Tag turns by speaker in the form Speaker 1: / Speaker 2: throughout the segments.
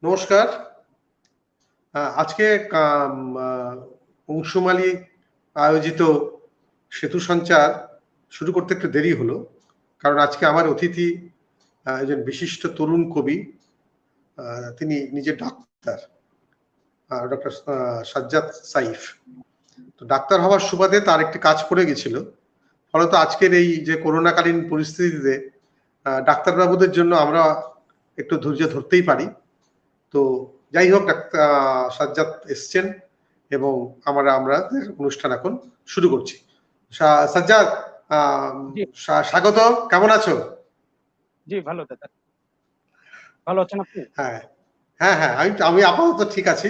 Speaker 1: নমস্কার। আজকে অংশুমালী আয়োজিত সেতু সঞ্চার শুরু করতে একটু দেরি হলো। কারণ আজকে আমার অতিথি একজন বিশিষ্ট তরুণ কবি। তিনি নিজে ডাক্তার, ডক্টর সাজ্জাদ সাইফ। তো ডাক্তার হওয়ার সুবাদে তার একটি কাজ পড়ে গেছিল। ফলত আজকের এই যে করোনাকালীন পরিস্থিতিতে ডাক্তারবাবুদের জন্য আমরা একটু ধৈর্য ধরতেই পারি। তো যাই হোক, ডাক্তার সাজ্জাদ এসছেন এবং আমরা অনুষ্ঠান এখন শুরু করছি। সাজ্জাদ,
Speaker 2: জি
Speaker 1: স্বাগত। কেমন আছো?
Speaker 2: জি ভালো দাদা, ভালো আছেন আপনি?
Speaker 1: হ্যাঁ হ্যাঁ হ্যাঁ, আমি আপাতত ঠিক আছি।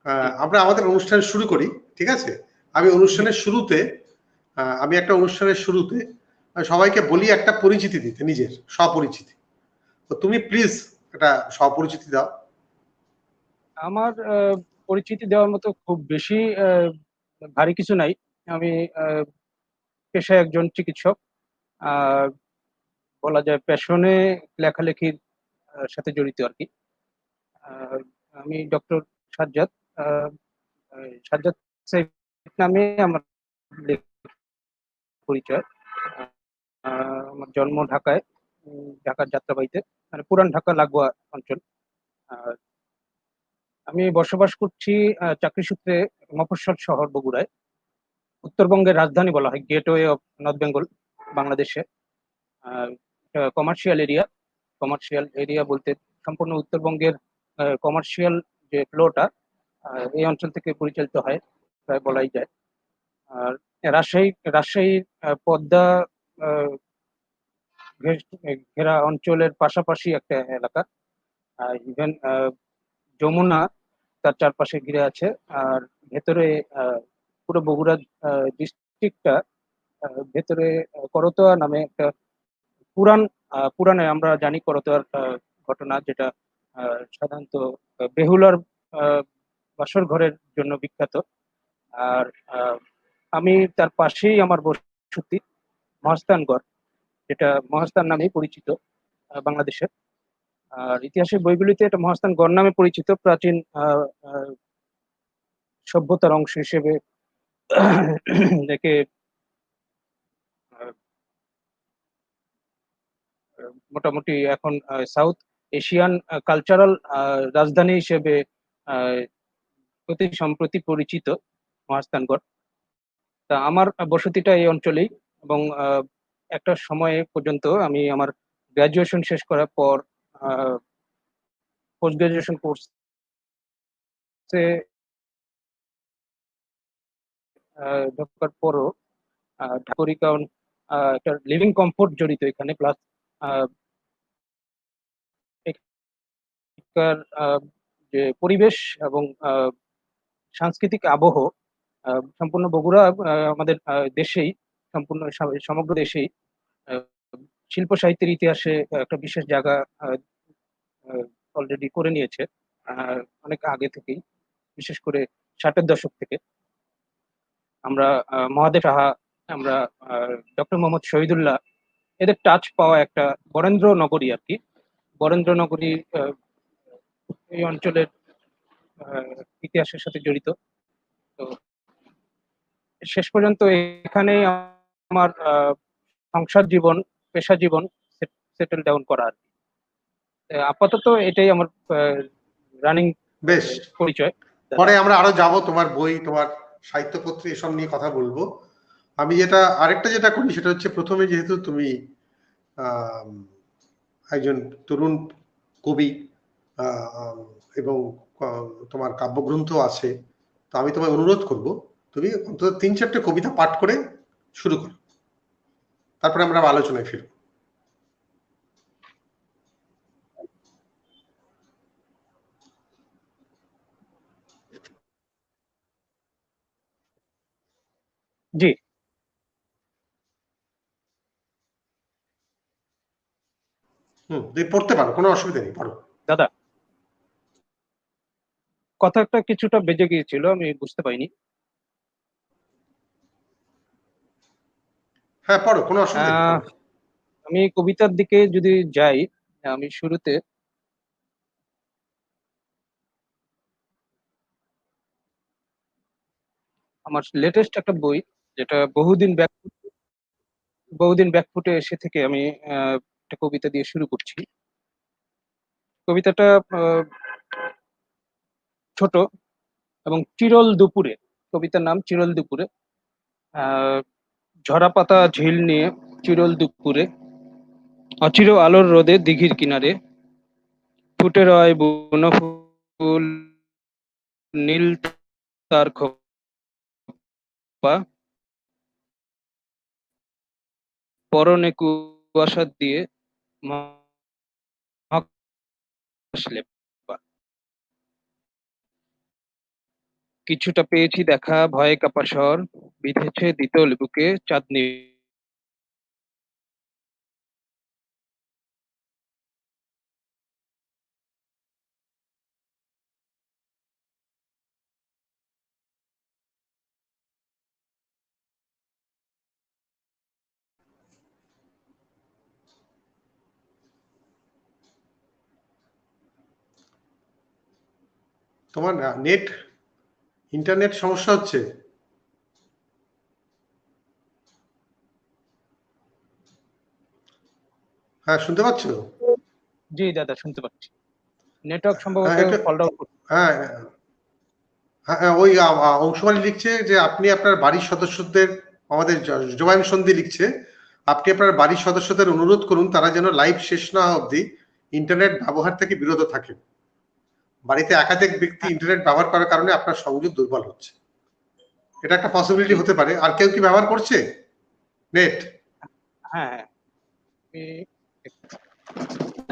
Speaker 2: জি
Speaker 1: আমরা আমাদের অনুষ্ঠান শুরু করি, ঠিক আছে? আমি
Speaker 2: জি
Speaker 1: অনুষ্ঠানের শুরুতে একটা অনুষ্ঠানের শুরুতে সবাইকে বলি একটা পরিচিতি দিতে, নিজের স্বপরিচিতি। তো তুমি প্লিজ একটা স্বপরিচিতি দাও।
Speaker 2: আমার পরিচিতি দেওয়ার মতো খুব বেশি ভারী কিছু নাই। আমি পেশায় একজন চিকিৎসক। আহ, বলা যায় প্যাশনে লেখালেখির সাথে জড়িত আর কি। আহ, আমি ডক্টর সাজ্জাদ, আহ, সাজ্জাদ সাইফ নামে আমার পরিচয়। আমার জন্ম ঢাকায়, ঢাকার যাত্রাবাড়িতে, মানে পুরান ঢাকা লাগোয়া অঞ্চল। আর আমি বসবাস করছি চাকরি সূত্রে মফস্বল শহর বগুড়ায়। উত্তরবঙ্গের রাজধানী বলা হয়, গেটওয়ে অফ নর্থ বেঙ্গল বাংলাদেশে। কমার্শিয়াল এরিয়া, কমার্শিয়াল এরিয়া বলতে সম্পূর্ণ উত্তরবঙ্গের কমার্শিয়াল যে ফ্লোটা এই অঞ্চল থেকে পরিচালিত হয়, প্রায় বলাই যায়। আর রাজশাহীর পদ্মা আহ, ঘেরা অঞ্চলের পাশাপাশি একটা এলাকা। ইভেন যমুনা তার চারপাশে ঘিরে আছে। আর ভেতরে পুরো বগুড়া ডিস্ট্রিক্টটা ভেতরে করতোয়া নামে একটা পুরাণে আমরা জানি করতোয়ার ঘটনা, যেটা সাধারণত বেহুলার আহ, বাসর ঘরের জন্য বিখ্যাত। আর আহ, আমি তার পাশেই আমার বসতি মহাস্থানগড়, যেটা মহাস্থান নামেই পরিচিত বাংলাদেশের। আর ইতিহাসের বইগুলিতে এটা মহাস্থানগড় নামে পরিচিত, প্রাচীন সভ্যতার অংশ হিসেবে একে মোটামুটি এখন সাউথ এশিয়ান কালচারাল রাজধানী হিসেবে আহ, অতি সম্প্রতি পরিচিত মহাস্থানগড়। তা আমার বসতিটা এই অঞ্চলেই। এবং একটা সময় পর্যন্ত আমি আমার গ্রাজুয়েশন শেষ করার পর পোস্ট গ্রাজুয়েশন কোর্সে ঢোকার পরও ঢাকুরি, কারণ একটা লিভিং কমফোর্ট জড়িত এখানে, প্লাস এখানকার যে পরিবেশ এবং সাংস্কৃতিক আবহ, সম্পূর্ণ বগুড়া আমাদের দেশেই, সম্পূর্ণ সমগ্র দেশেই আহ, শিল্প সাহিত্যের ইতিহাসে একটা বিশেষ জায়গা অলরেডি করে নিয়েছে অনেক আগে থেকেই। বিশেষ করে 60-এর দশক থেকে আমরা মহাদেব সাহা, আমরা ডক্টর মোহাম্মদ শহীদুল্লাহ, এদের টাচ পাওয়া একটা বরেন্দ্র নগরী আর কি। বরেন্দ্র নগরী এই অঞ্চলের ইতিহাসের সাথে জড়িত। তো শেষ পর্যন্ত এখানেই আমার সংসার জীবন, পেশা জীবন সেটেল ডাউন করা আর কি। আপাতত এটাই আমার রানিং
Speaker 1: বেশ,
Speaker 2: পরিচয় দাদা।
Speaker 1: পরে আমরা আরো যাব, তোমার বই, তোমার সাহিত্যপত্র এসব নিয়ে কথা বলবো। আমি আরেকটা যেটা করি সেটা হচ্ছে, প্রথমে যেহেতু তুমি আহ, একজন তরুণ কবি এবং তোমার কাব্যগ্রন্থ আছে, তো আমি তোমায় অনুরোধ করব তুমি অন্তত 3-4টে কবিতা পাঠ করে শুরু করো, তারপরে আমরা আলোচনায় ফিরব।
Speaker 2: জি
Speaker 1: তুমি পড়তে পারো, কোনো অসুবিধা নেই, পারো।
Speaker 2: দাদা, কথাটা কিছুটা বেজে গিয়েছিল, আমি বুঝতে পাইনি।
Speaker 1: হ্যাঁ, পড়ো, কোনো অসুবিধা নেই,
Speaker 2: আহ
Speaker 1: পড়ো।
Speaker 2: আমি কবিতার দিকে যদি যাই, আমি শুরুতে আমার লেটেস্ট একটা বই, যেটা বহুদিন ব্যাকফুটে এসে থেকে আমি একটা কবিতা দিয়ে শুরু করছি। কবিতাটা ছোট এবং চিরল দুপুরে, কবিতার নাম চিরল দুপুরে। আহ ঝরা পাতা ঝিল নিয়ে চিরল দুপুরে, অচির আলোর রোদে দিঘির কিনারে, ফুটে রয় বুনো ফুল, নীল তার খোপা, পরনে কুয়াশা দিয়ে মহাকাশ লেপা। কিছুটা পেয়েছি দেখা, ভয়ে কাপা স্বর বিঁধেছে দ্বিতল বুকে চাঁদনি।
Speaker 1: তোমার ইন্টারনেট সমস্যা হচ্ছে? হ্যাঁ, শুনতে পাচ্ছ?
Speaker 2: জি দাদা, শুনতে পাচ্ছি। নেটওয়ার্ক সম্ভবত
Speaker 1: একটু
Speaker 2: ফল ডাউন করছে।
Speaker 1: হ্যাঁ, হ্যাঁ, ওই অংশমালী লিখছে যে আপনি আপনার বাড়ির সদস্যদের, আমাদের জোবায়ন সন্ধি লিখছে, আপনি আপনার বাড়ির সদস্যদের অনুরোধ করুন তারা যেন লাইভ শেষ না হওয়া অবধি ইন্টারনেট ব্যবহার থেকে বিরত থাকেন। বাড়িতে একাধিক ব্যক্তি ইন্টারনেট ব্যবহার করার কারণে আপনার সংযোগ দুর্বল হচ্ছে। এটা একটা পসিবিলিটি হতে পারে। আর কেউ কি ব্যবহার করছে নেট?
Speaker 2: হ্যাঁ,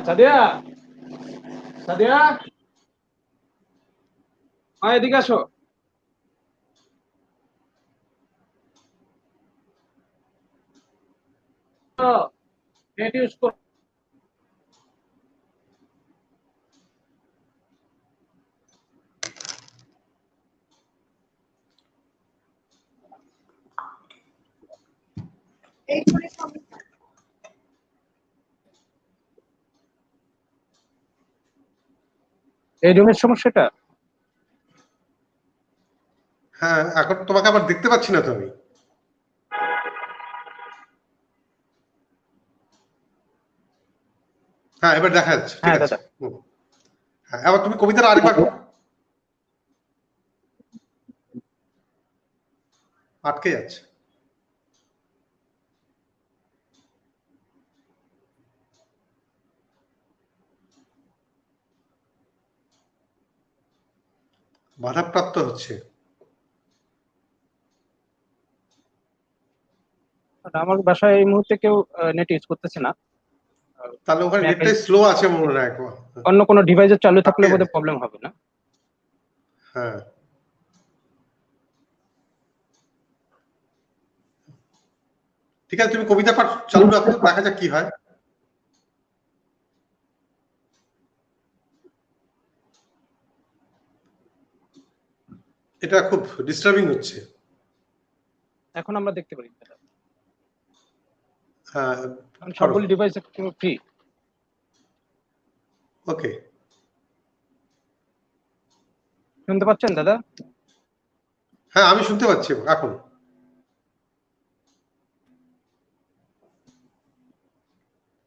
Speaker 2: সাদিয়া, সাদিয়া, এদিকে আসো। নেট ইউজ করো। এই রুমের সমস্যাটা।
Speaker 1: হ্যাঁ, এখন তোমাকে আবার দেখতে পাচ্ছি না তো আমি। হ্যাঁ, এবার দেখা যাচ্ছে, ঠিক
Speaker 2: হ্যাঁ
Speaker 1: আছে।
Speaker 2: দাদা,
Speaker 1: হ্যাঁ, এবার তুমি কবিতাটা আরেকবার আটকে যাচ্ছে। বাধাপ্রাপ্ত হচ্ছে।
Speaker 2: আমার বাসায় এই মুহূর্তে কেউ নেট ইউজ করতেছে না।
Speaker 1: তাহলে ওখানে নেটটাই স্লো আছে মনে হয়।
Speaker 2: অন্য কোনো ডিভাইসে চালু থাকলে
Speaker 1: আটকে
Speaker 2: বোধহয় প্রবলেম হবে না।
Speaker 1: হ্যাঁ, ঠিক আছে, তুমি কবিতা পাঠ চালু রাখো, দেখা যাক কি হয়। এটা খুব ডিস্টার্বিং হচ্ছে।
Speaker 2: এখন আমরা দেখতে পারি দাদা,
Speaker 1: হ্যাঁ,
Speaker 2: সবগুলি ডিভাইস ফ্রি।
Speaker 1: ওকে।
Speaker 2: শুনতে পাচ্ছেন দাদা?
Speaker 1: হ্যাঁ, আমি শুনতে পাচ্ছি এখন।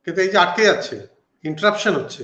Speaker 1: কিন্তু এই যে আটকে যাচ্ছে, ইন্টারাপশন হচ্ছে।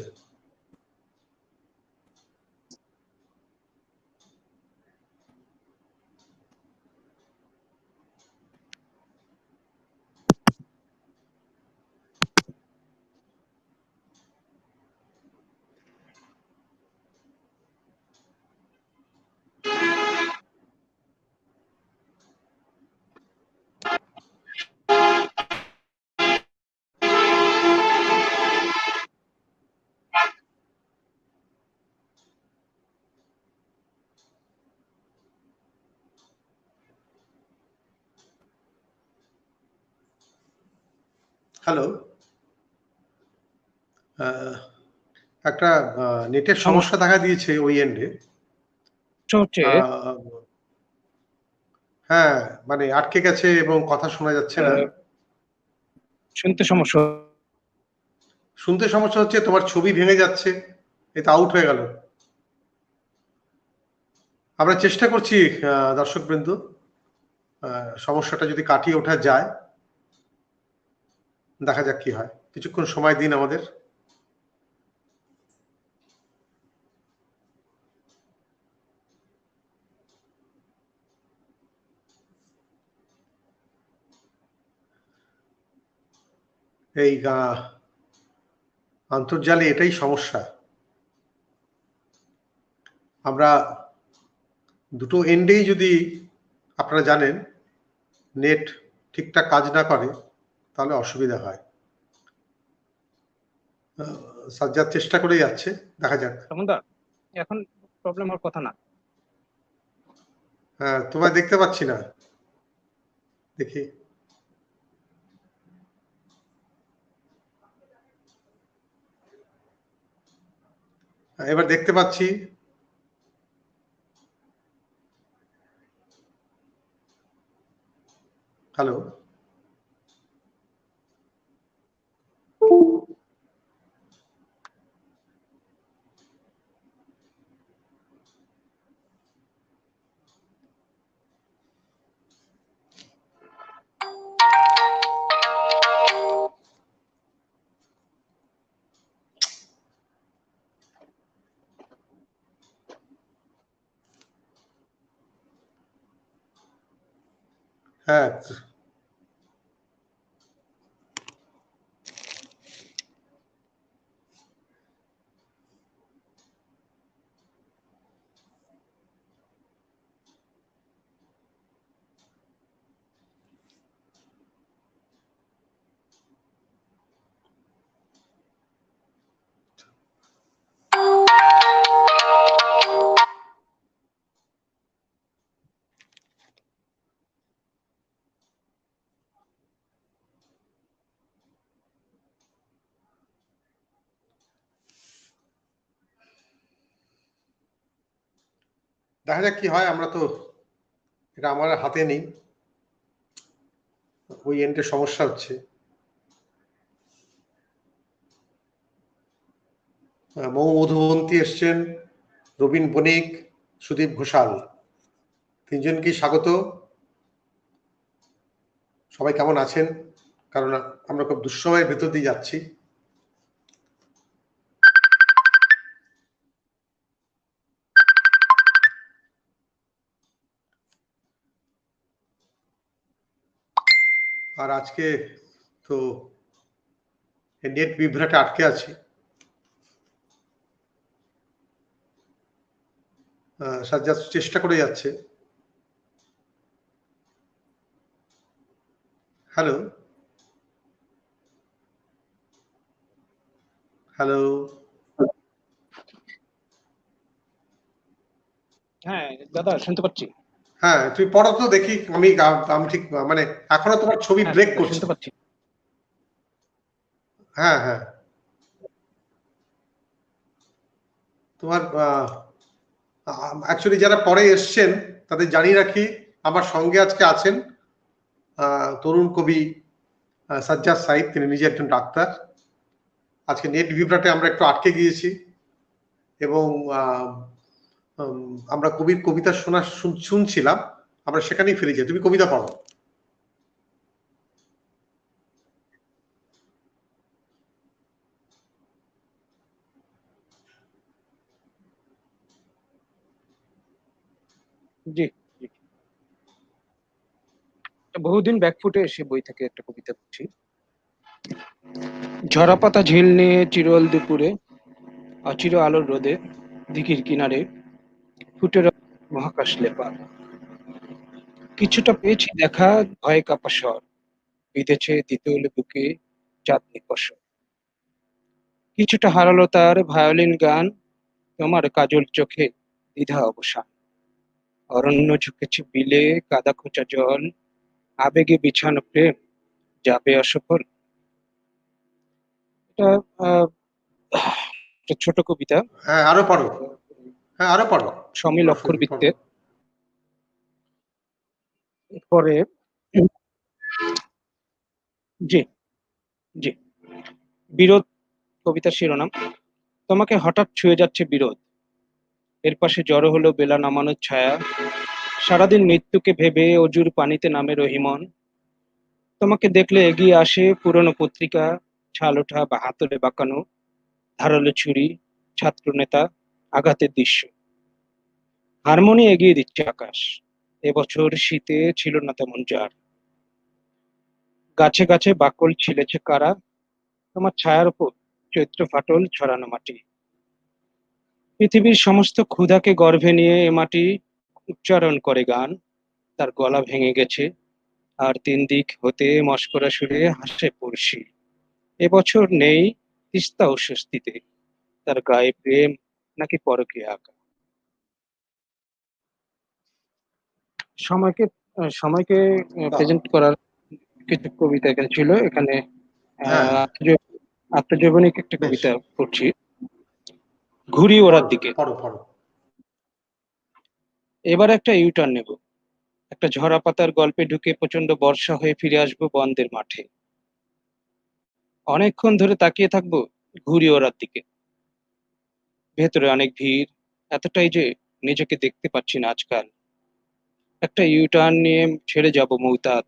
Speaker 1: হ্যালো, একটা নেটের সমস্যা দেখা দিয়েছে ওই এন্ডে।
Speaker 2: হচ্ছে
Speaker 1: হ্যাঁ, মানে আটকে গেছে এবং কথা শোনা যাচ্ছে না।
Speaker 2: শুনতে সমস্যা।
Speaker 1: শুনতে সমস্যা হচ্ছে, তোমার ছবি ভেঙে যাচ্ছে, এটা আউট হয়ে গেল। আমরা চেষ্টা করছি দর্শকবৃন্দ, সমস্যাটা যদি কাটিয়ে ওঠা যায়, দেখা যাক কি হয়। কিছুক্ষণ সময় দিন আমাদের। এই আন্তর্জালে এটাই সমস্যা। আমরা দুটো এন্ডেই যদি আপনারা জানেন নেট ঠিকঠাক কাজ না করে তাহলে অসুবিধা হয়। সাজ্জাদ চেষ্টা করে যাচ্ছে, দেখা যাক।
Speaker 2: সমুদা এখন প্রবলেম হওয়ার কথা না।
Speaker 1: হ্যাঁ, তোমায় দেখতে পাচ্ছি না, দেখি। এবার দেখতে পাচ্ছি। হ্যালো। হ্যাঁ, দেখা যাক কি হয়। আমরা তো এটা আমার হাতে নেই, ওই এন্ডে সমস্যা হচ্ছে। মৌ মধুবন্তী এসছেন, রবীন বণিক, সুদীপ ঘোষাল, তিনজনকেই স্বাগত। সবাই কেমন আছেন? কারণ আমরা খুব দুঃসময়ের ভেতর দিয়ে যাচ্ছি। আর আজকে তো নেট বিভ্রাটে আটকে আছি। সাজ্জাদ চেষ্টা করে যাচ্ছে। Hello, hello.
Speaker 2: হ্যাঁ দাদা শুনতে পাচ্ছি।
Speaker 1: হ্যাঁ, তুমি পড়ো তো দেখি। আমি আমি ঠিক মানে এখনো তোমার ছবি
Speaker 2: হ্যাঁ
Speaker 1: ব্রেক
Speaker 2: দাদা,
Speaker 1: করছে।
Speaker 2: শুনতে পাচ্ছি।
Speaker 1: হ্যাঁ, হ্যাঁ। তোমার অ্যাকচুয়ালি যারা পরে এসছেন তাদের জানিয়ে রাখি, আমার সঙ্গে আজকে আছেন তরুণ কবি সাজ্জাদ সাইদ। তিনি নিজে একজন ডাক্তার। আজকে নেট বিভ্রাটে আমরা একটু আটকে গিয়েছি এবং আমরা কবির কবিতা শুনছিলাম। আমরা সেখানেই ফিরে যাই। তুমি কবিতা পড়ো।
Speaker 2: জি জি, বহুদিন ব্যাকফুটে এসে বই থেকে একটা কবিতা পড়ছি। ঝরা পাতা ঝিল নিয়ে চিরল দুপুরে, অচির আলোর রোদে, দিঘির কিনারে ফুটে রয় মহাকাশ লেপা। কিছুটা পেয়েছি দেখা, ভয়ে কাপা স্বর বিঁধেছে দ্বিতল বুকে চাঁদনি কসর। কিছুটা হারালো তার ভায়োলিন গান, তোমার কাজল চোখে দ্বিধা অবসান। অরণ্য ঝুঁকেছে বিলে, কাদা খোঁচা জল, আবেগে বিছানো প্রেম যাবে অসফল। এটা একটা ছোট কবিতা।
Speaker 1: হ্যাঁ, আরো পড়ো। হ্যাঁ, আরো পড়ো।
Speaker 2: সমীল অক্ষর
Speaker 1: পড়ো।
Speaker 2: বৃত্তের। পরে জি জি, বিরোধ কবিতার শিরোনাম। তোমাকে হঠাৎ ছুঁয়ে যাচ্ছে বিরোধ, এর পাশে জড়ো হলো বেলা নামানোর ছায়া, সারাদিন মৃত্যুকে ভেবে অজুর পানিতে নামে রহিমন। তোমাকে দেখলে এগিয়ে আসে পুরনো পত্রিকা, ছাল ওঠা বা হাতলে বাঁকানো ধারালো ছুরি, ছাত্রনেতা, আঘাতের দৃশ্য। হারমোনি এগিয়ে দিচ্ছে আকাশ। এবছর শীতে ছিল না তেমন জার। গাছে গাছে বাকল ছিলেছে কারা, তোমার ছায়ার উপর চৈত্র ফাটল ছড়ানো মাটি। পৃথিবীর সমস্ত ক্ষুধাকে গর্ভে নিয়ে এ মাটি উচ্চারণ করে গান। তার গলা ভেঙে গেছে, আর তিন দিক হতে মস্করা সুরে হাসে পড়শি। এবছর নেই তিস্তা ও স্বস্তিতে, তার গায়ে প্রেম নাকি পরকীয়া আঁকা। সময়কে সময়কে
Speaker 1: বাহ।
Speaker 2: প্রেজেন্ট করার কিছু কবিতা এখানে ছিল। এখানে
Speaker 1: হ্যাঁ,
Speaker 2: আত্মজৈবনিক একটা
Speaker 1: বেশ।
Speaker 2: কবিতা পড়ছি। ঘুড়ি ওড়ার
Speaker 1: পড়ো
Speaker 2: দিকে।
Speaker 1: পড়ো পড়ো।
Speaker 2: এবার একটা ইউটার্ন নেব। একটা ঝরা পাতার গল্পে ঢুকে প্রচন্ড বর্ষা হয়ে ফিরে আসবো বন্দের মাঠে। অনেকক্ষণ ধরে তাকিয়ে থাকবো ঘুড়ি ওড়ার দিকে। ভেতরে অনেক ভিড়, এতটাই যে নিজেকে দেখতে পাচ্ছি না আজকাল। একটা ইউটার্ন নিয়ে ছেড়ে যাব মৌতাত।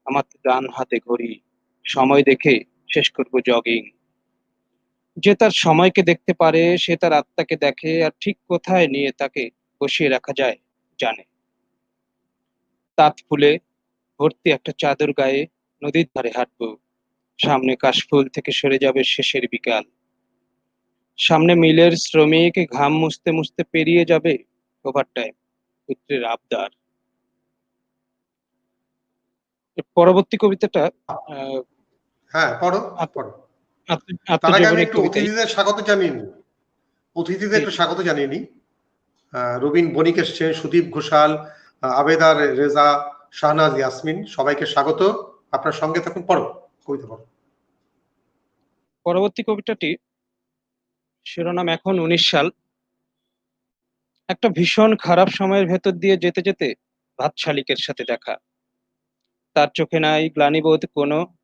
Speaker 2: আমার ডান হাতে ঘড়ি, সময় দেখে শেষ করব জগিং। যে তার সময়কে দেখতে পারে সে তার আত্মাকে দেখে, আর ঠিক কোথায় নিয়ে তাকে বসিয়ে রাখা যায় জানে। তাঁত ফুলে ভর্তি একটা চাদর গায়ে নদীর ধারে হাঁটবো। সামনে কাশফুল থেকে সরে যাবে শেষের বিকাল। সামনে মিলের শ্রমিক ঘাম মুছতে মুছতে পেরিয়ে যাবে ওভারটাইম পুত্রের আবদার। এর পরবর্তী কবিতাটা আহ
Speaker 1: হ্যাঁ, পড়ো
Speaker 2: আত্ম-
Speaker 1: পড়ো। তার আগে আমি
Speaker 2: আত্মজীবনী
Speaker 1: একটু
Speaker 2: কবিতাই।
Speaker 1: অতিথিদের স্বাগত জানিয়ে নিই। অতিথিদের
Speaker 2: জি
Speaker 1: একটু
Speaker 2: জি।
Speaker 1: স্বাগত জানিয়ে নিই। রবিন বণিক এসছে, সুদীপ ঘোষাল, আবেদার রেজা, শাহনাজ ইয়াসমিন, সবাইকে স্বাগত। আপনার সঙ্গে থাকুন, পড়ো কবিতা পড়ো।
Speaker 2: পরবর্তী কবিতাটি শিরোনাম এখন 19 সাল। একটা ভীষণ খারাপ সময়ের ভেতর দিয়ে যেতে যেতে ভাত শালিকের সাথে দেখা। তার চোখে নাই গ্লানিবোধ কোনো,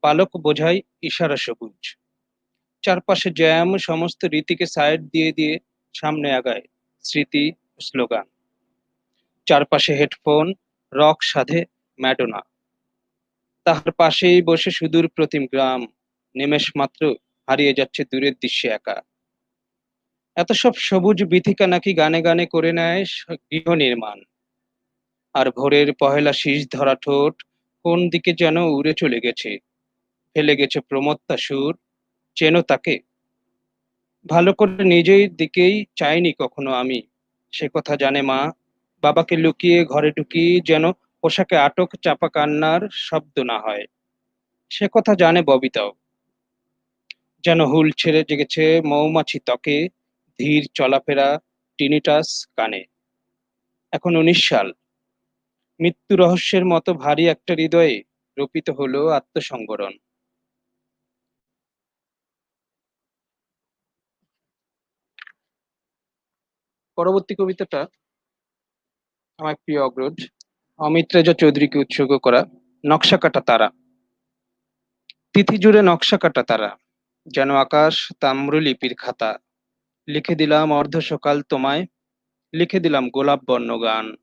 Speaker 2: পালক বোঝাই ইশারা সবুজ। চারপাশে জ্যাম, সমস্ত রীতিকে সাইড দিয়ে দিয়ে সামনে আগায় স্মৃতি ও স্লোগান। চারপাশে হেডফোন, রক সাধে ম্যাডোনা। তাহার পাশেই বসে সুদূর প্রতিম গ্রাম, নিমেষ মাত্র হারিয়ে যাচ্ছে দূরের দৃশ্যে একা। এত সব সবুজ বিথিকা নাকি গানে গানে করে নেয় গৃহ নির্মাণ। আর ভোরের পহেলা শীষ ধরা ঠোঁট কোন দিকে যেন উড়ে চলে গেছে, ফেলে গেছে প্রমত্তা সুর। চেনো তাকে? ভালো করে নিজের দিকেই চাইনি কখনো আমি, সে কথা জানে মা। বাবাকে লুকিয়ে ঘরে ঢুকি যেন পোশাকে আটক চাপা কান্নার শব্দ না হয়, সে কথা জানে ববিতাও। যেন হুল ছেড়ে জেগেছে মৌমাছি ত্বকে, ধীর চলাফেরা, টিনিটাস কানে। এখন 19 সাল, মৃত্যু রহস্যের মতো ভারী একটা হৃদয়ে রোপিত হলো আত্মসংবরণ। পরবর্তী কবিতাটা আমার প্রিয় অগ্রজ অমিত রেজা চৌধুরীকে উৎসর্গ করা। নকশা কাটা তারা। তিথি জুড়ে নকশা কাটা তারা, যেন আকাশ তাম্রলিপির খাতা। লিখে দিলাম অর্ধ সকাল তোমায়, লিখে দিলাম গোলাপ বর্ণ গান।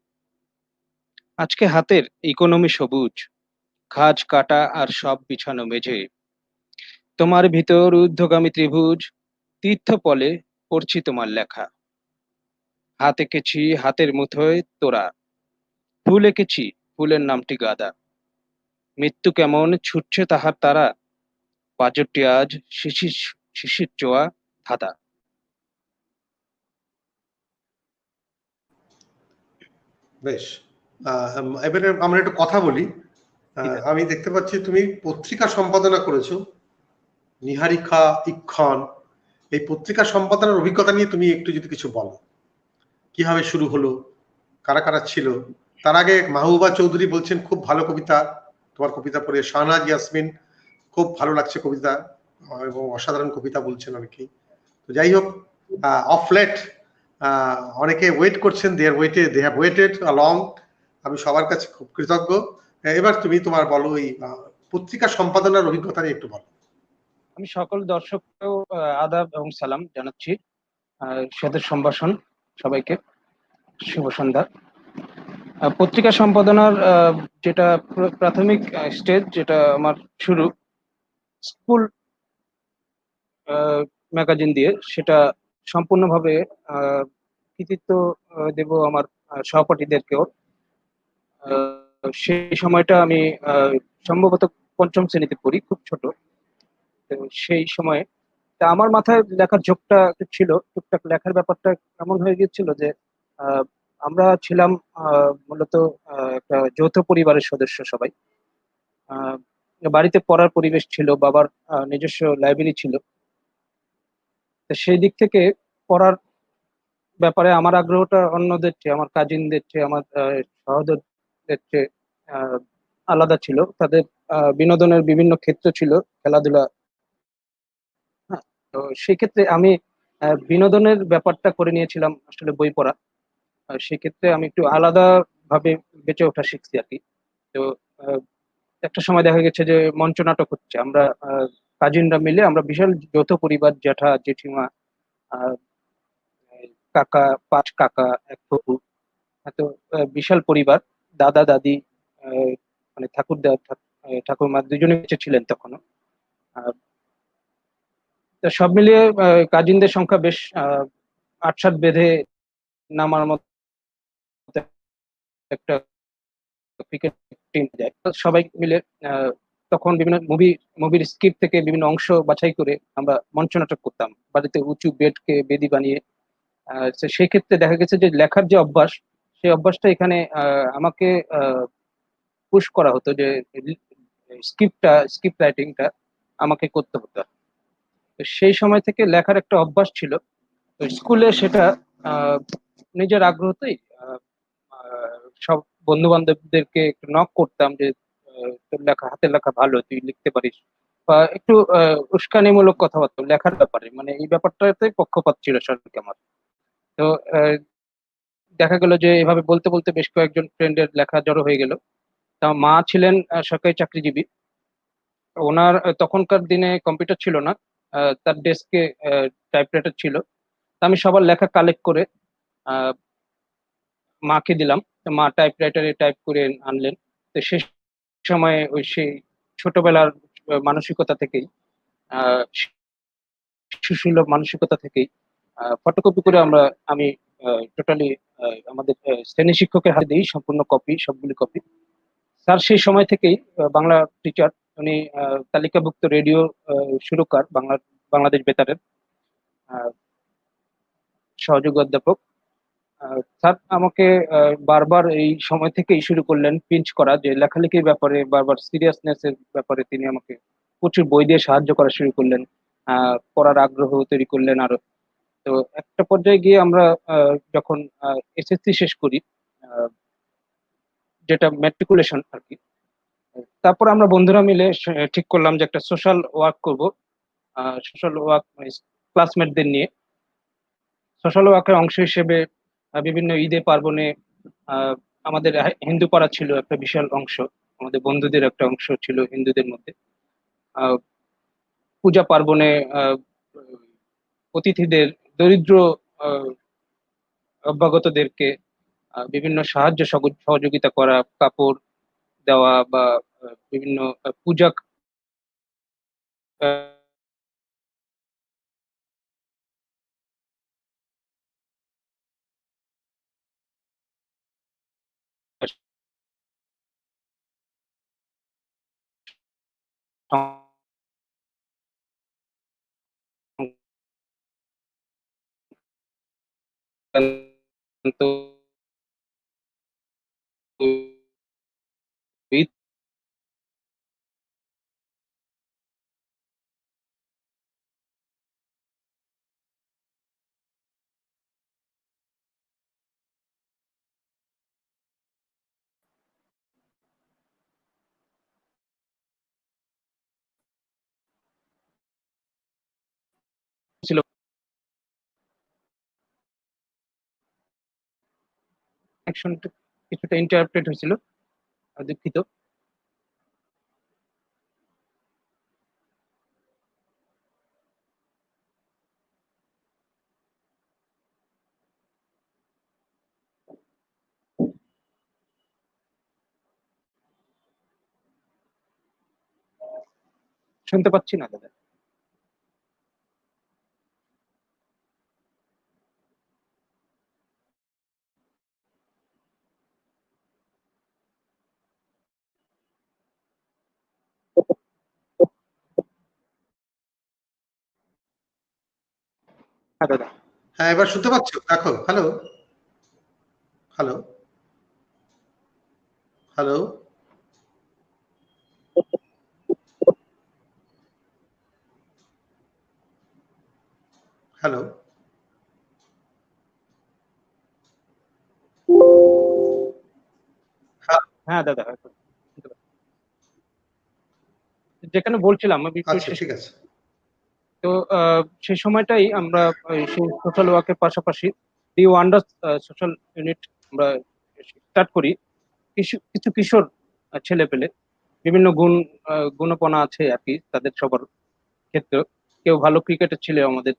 Speaker 2: আজকে হাতের ইকোনমি সবুজ, খাজ কাটা আর সব বিছানো মেঝে। তোমার ভিতর ঊর্ধ্বগামী ত্রিভুজ, তীর্থপলে পড়ছি তোমার লেখা। হাত এঁকেছি হাতের মুঠোয় তোরা, ফুল এঁকেছি ফুলের নামটি গাদা। মৃত্যু কেমন ছুটছে তাহার তারা, পাঁজরটি আজ শিশির শিশির চোয়া ধাঁধা।
Speaker 1: বেশ। এবারে আমরা একটু কথা বলি।
Speaker 2: ঠিক আছে।
Speaker 1: আমি দেখতে পাচ্ছি তুমি পত্রিকা সম্পাদনা করেছো, নিহারিকা ইক্ষণ। এই পত্রিকা সম্পাদনার অভিজ্ঞতা নিয়ে তুমি একটু যদি কিছু বলো, কিভাবে শুরু হলো, কারা কারা ছিল। তার আগে মাহবুবা চৌধুরী বলছেন খুব ভালো কবিতা, তোমার কবিতা পড়ে। শাহনাজ ইয়াসমিন, খুব ভালো লাগছে কবিতা, এবং অসাধারণ কবিতা বলছেন অনেকেই। তো যাই হোক, অফ লেট অনেকে ওয়েট করছেন, দে হ্যাভ ওয়েটেড লং। আমি সবার কাছে খুব কৃতজ্ঞ। এবার তুমি তোমার বলো এই পত্রিকা সম্পাদনার অভিজ্ঞতা নিয়ে একটু বলো।
Speaker 2: আমি সকল দর্শককেও আদাব এবং সালাম জানাচ্ছি। সাদর সম্ভাষণ সবাইকে। শুভ সন্ধ্যা। পত্রিকা সম্পাদনার যেটা প্রাথমিক স্টেজ, যেটা আমার শুরু স্কুল ম্যাগাজিন দিয়ে, সেটা সম্পূর্ণভাবে আহ, কৃতিত্ব দেব আমার সহপাঠীদেরকেও। সেই সময়টা আমি সম্ভবত পঞ্চম শ্রেণীতে পড়ি, খুব ছোট। তো সেই সময়ে তা আমার মাথায় লেখার ঝোঁকটা একটু ছিল, টুকটাক লেখার ব্যাপারটা এমন হয়ে গিয়েছিল যে আহ, আমরা ছিলাম মূলত একটা যৌথ পরিবারের সদস্য সবাই। আহ, বাড়িতে পড়ার পরিবেশ ছিল, বাবার নিজস্ব লাইব্রেরি ছিল। তো সেই দিক থেকে পড়ার ব্যাপারে আমার আগ্রহটা অন্যদের চেয়ে, আমার কাজিনদের চেয়ে, আমার সহোদরদের চেয়ে আহ, আলাদা ছিল। তাদের বিনোদনের বিভিন্ন ক্ষেত্র ছিল, খেলাধুলা। হ্যাঁ, তো সেই ক্ষেত্রে আমি বিনোদনের ব্যাপারটা করে নিয়েছিলাম আসলে বই পড়া। সেক্ষেত্রে আমি একটু আলাদা ভাবে বেঁচে ওঠা শিখছি আর কি। তো আহ, একটা সময় দেখা গেছে যে মঞ্চ নাটক হচ্ছে, আমরা কাজিনরা মিলে, আমরা বিশাল যৌথ পরিবার, জ্যাঠা জেঠিমা, আহ, কাকা, পাঁচ কাকা, এক ফুপু, এত বিশাল পরিবার, দাদা দাদি, আহ, মানে ঠাকুরদা ঠাকুরমা দুজনে বেঁচে ছিলেন তখনও। আহ, তো সব মিলিয়ে কাজিনদের সংখ্যা বেশ আট সাত বেঁধে নামার মতো একটা ক্রিকেট টিম যায়। তো সবাই মিলে আহ, তখন বিভিন্ন মুভির স্ক্রিপ্ট থেকে বিভিন্ন অংশ বাছাই করে আমরা মঞ্চ নাটক করতাম বাড়িতে উঁচু বেডকে বেদি বানিয়ে। তো সেই ক্ষেত্রে দেখা গেছে যে লেখার যে অভ্যাস, সেই অভ্যাসটা এখানে আমাকে পুশ করা হতো যে স্ক্রিপ্ট রাইটিংটা আমাকে করতে হতো। তো সেই সময় থেকে লেখার একটা অভ্যাস ছিল। তো স্কুলে সেটা আহ, নিজের আগ্রহতেই সব বন্ধু বান্ধবদেরকে একটু নক করতাম যে তোর লেখা, হাতের লেখা ভালো, তুই লিখতে পারিস, বা একটু উস্কানিমূলক কথাবার্তা লেখার ব্যাপারে, মানে এই ব্যাপারটাতে পক্ষপাত ছিল সরকার আমার। তো আহ, দেখা গেল যে এভাবে বলতে বলতে বেশ কয়েকজন ফ্রেন্ডের লেখা জড়ো হয়ে গেল। তা মা ছিলেন সরকারি চাকরিজীবী। ওনার তখনকার দিনে কম্পিউটার ছিল না, তার ডেস্কে টাইপরাইটার ছিল। তা আমি সবার লেখা কালেক্ট করে আহ, মাকে দিলাম। তো মা টাইপরাইটারে টাইপ করে আনলেন। তো সে সময় ওই সেই ছোটবেলার মানসিকতা থেকেই, আহ শিশুসুলভ মানসিকতা থেকেই ফটোকপি করে আমি টোটালি আমাদের শ্রেণী শিক্ষকের হাতে দিই সম্পূর্ণ কপি, সবগুলি কপি। স্যার সেই সময় থেকেই বাংলা টিচার, উনি তালিকাভুক্ত রেডিও সুরকার, বাংলাদেশ বেতারের আহ, সহযোগী অধ্যাপক। স্যার আমাকে বারবার এই সময় থেকেই শুরু করলেন পিঞ্চ করা, যে লেখালেখির ব্যাপারে বারবার সিরিয়াসনেস এর ব্যাপারে তিনি আমাকে প্রচুর বই দিয়ে সাহায্য করা শুরু করলেন। পড়ার আগ্রহ তৈরি করলেন আরো। তো একটা পর্যায়ে গিয়ে আমরা যখন এসএসসি শেষ করি, আহ, যেটা ম্যাট্রিকুলেশন আর কি, তারপর আমরা বন্ধুরা মিলে ঠিক করলাম যে একটা সোশ্যাল ওয়ার্ক করব। সোশ্যাল ওয়ার্ক ক্লাসমেটদের নিয়ে সোশ্যাল ওয়ার্কের অংশ হিসেবে বিভিন্ন ঈদে পার্বণে আহ, আমাদের হিন্দু পাড়া ছিল একটা বিশাল অংশ, আমাদের বন্ধুদের একটা অংশ ছিল হিন্দুদের মধ্যে। আহ, পূজা পার্বণে আহ, অতিথিদের, দরিদ্র আহ, অভ্যাগতদেরকে বিভিন্ন সাহায্য সহযোগিতা করা, কাপড় দেওয়া বা বিভিন্ন পূজা সংক্রান্ত ঈদ ছিল। কানেকশনটা কিছুটা ইন্টারাপ্টেড হয়েছিল, দুঃখিত। শুনতে পাচ্ছি না দাদা। হ্যাঁ দাদা।
Speaker 1: হ্যাঁ, এবার শুনতে পাচ্ছ? দেখো, হ্যালো, হ্যালো, হ্যালো, হ্যালো। হ্যাঁ,
Speaker 2: হ্যাঁ দাদা, এখন শুনতে পাচ্ছি। যেখানে বলছিলাম আমি একটু
Speaker 1: আচ্ছা
Speaker 2: শেষ।
Speaker 1: ঠিক আছে।
Speaker 2: তো সেই সময়টাই আমরা সেই সোশ্যাল ওয়ার্কের পাশাপাশি দি ওয়ান্ডার্স সোশ্যাল ইউনিট আমরা স্টার্ট করি। কিছু কিছু কিশোর ছেলে পেলে বিভিন্ন গুণপনা আছে আর কি তাদের সবার ক্ষেত্রে। কেউ ভালো ক্রিকেটার ছিল, আমাদের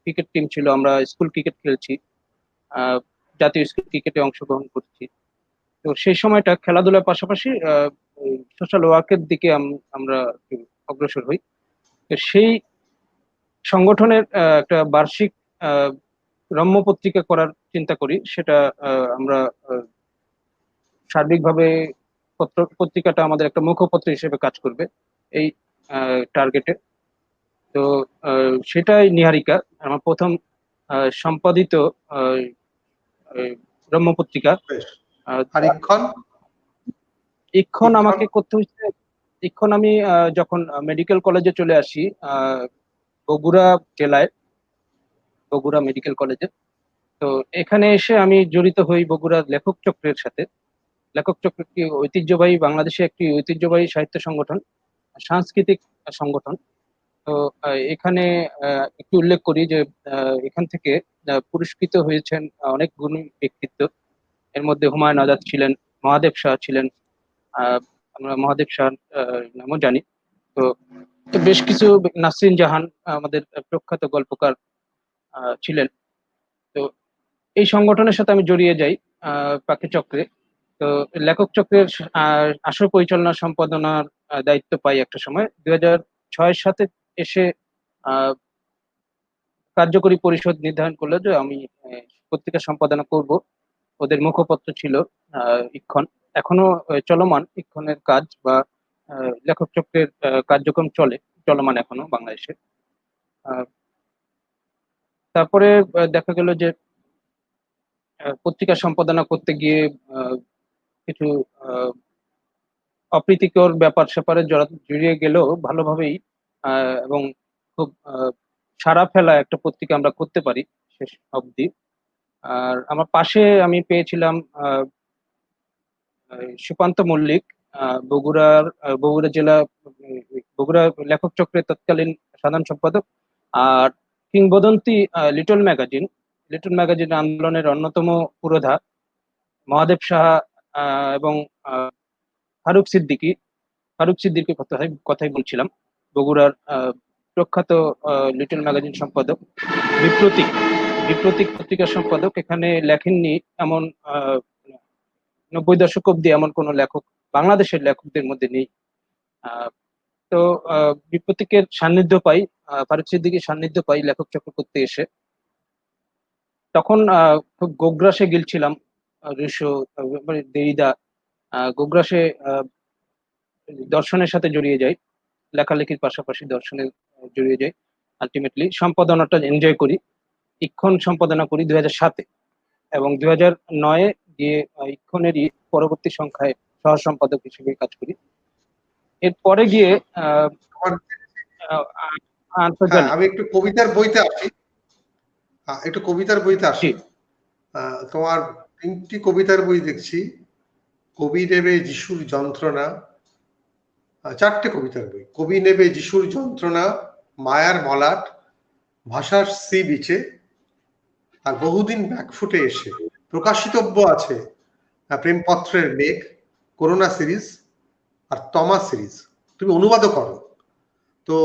Speaker 2: ক্রিকেট টিম ছিল, আমরা স্কুল ক্রিকেট খেলছি, আহ, জাতীয় স্কুল ক্রিকেটে অংশগ্রহণ করছি। তো সেই সময়টা খেলাধুলার পাশাপাশি সোশ্যাল ওয়ার্কের দিকে আমরা একটু অগ্রসর হই। তো সেই সংগঠনের একটা বার্ষিক আহ, রম্য পত্রিকা করার চিন্তা করি। সেটা আমরা সার্বিকভাবে পত্রিকাটা আমাদের একটা মুখপত্র হিসেবে কাজ করবে এই টার্গেটে। তো সেটাই নিহারিকা আমার প্রথম সম্পাদিত আহ, আহ, রম্য পত্রিকা।
Speaker 1: বেশ।
Speaker 2: আহ,
Speaker 1: আর ইক্ষণ?
Speaker 2: এক্ষণ
Speaker 1: ইক্ষণ?
Speaker 2: আমাকে করতে হচ্ছে। এক্ষণ আমি যখন মেডিকেল কলেজে চলে আসি, বগুড়া জেলায়, বগুড়া মেডিকেল কলেজে। তো এখানে এসে আমি জড়িত হই বগুড়া লেখক চক্রের সাথে। লেখক চক্র একটি ঐতিহ্যবাহী, বাংলাদেশে একটি ঐতিহ্যবাহী সাহিত্য সংগঠন, সাংস্কৃতিক সংগঠন। তো এখানে একটু উল্লেখ করি যে এখান থেকে পুরস্কৃত হয়েছেন অনেক গুণী ব্যক্তিত্ব। এর মধ্যে হুমায়ুন আজাদ ছিলেন, মহাদেব শাহ ছিলেন। আহ, আমরা মহাদেব শাহ নামও জানি। তো তো বেশ কিছু, নাসরিন জাহান আমাদের প্রখ্যাত গল্পকার ছিলেন। তো এই সংগঠনের সাথে আমি জড়িয়ে যাই পাখি চক্রে। তো লেখক চক্রের আসর পরিচালনা সম্পাদনার দায়িত্ব পাই একটা সময় 2006-7 এসে। আহ, কার্যকরী পরিষদ নির্ধারণ করলো যে আমি পত্রিকা সম্পাদনা করব। ওদের মুখপত্র ছিল ইক্ষণ। এখনো চলমান ইক্ষণের কাজ, বা লেখক চক্রের কার্যক্রম চলমান এখনো বাংলাদেশে। আহ, তারপরে দেখা গেল যে পত্রিকা সম্পাদনা করতে গিয়ে আহ, কিছু আহ, অপ্রীতিকর ব্যাপার স্যাপারে জড়িয়ে গেলেও ভালোভাবেই এবং খুব সাড়া ফেলা একটা পত্রিকা আমরা করতে পারি শেষ অবধি। আর আমার পাশে আমি পেয়েছিলাম সুকান্ত মল্লিক, বগুড়া জেলা বগুড়া লেখক চক্রের তৎকালীন সাধারণ সম্পাদক। আর কিংবদন্তি লিটল ম্যাগাজিন আন্দোলনের অন্যতম পুরোধা মহাদেব সাহা এবং ফারুক সিদ্দিকীর কথাই বলছিলাম। বগুড়ার প্রখ্যাত লিটল ম্যাগাজিন সম্পাদক। বিপ্রতীক বিপ্রতীক পত্রিকার সম্পাদক এখানে লেখেননি এমন 90 দশক অব্দি এমন কোন লেখক বাংলাদেশের লেখকদের মধ্যে নেই। আহ, তো বিপ্রতীকের সান্নিধ্য পাই, ফারুক সিদ্দিকীর সান্নিধ্য পাই লেখক চক্র করতে এসে। তখন খুব গোগ্রাসে গিলছিলাম, রুশো, মানে দেরিদা, গোগ্রাসে দর্শনের সাথে জড়িয়ে যাই। লেখালেখির পাশাপাশি দর্শনে জড়িয়ে যাই। আলটিমেটলি সম্পাদনাটা এনজয় করি। ইক্ষণ সম্পাদনা করি 2007-এ, এবং 2009-এ গিয়ে ইক্ষণেরই পরবর্তী সংখ্যায় সহ সম্পাদক হিসেবে কাজ করি। এরপরে গিয়ে আহ,
Speaker 1: তোমার,
Speaker 2: আহ,
Speaker 1: হ্যাঁ,
Speaker 2: আন্তর্জালিক।
Speaker 1: আমি একটু কবিতার বইতে আসি। একটু কবিতার বইতে
Speaker 2: জি।
Speaker 1: আসি। তোমার 3টি কবিতার বই দেখছি। কবি নেবে যিশুর যন্ত্রণা। 4টে কবিতার বই। কবি নেবে যিশুর যন্ত্রণা, মায়ার মলাট, ভাষার সি বিচে, আর বহুদিন ব্যাকফুটে এসে। প্রকাশিতব্য আছে প্রেমপত্রের মেঘ, করোনা সিরিজ, আর তমা সিরিজ। তুমি অনুবাদও করো। তো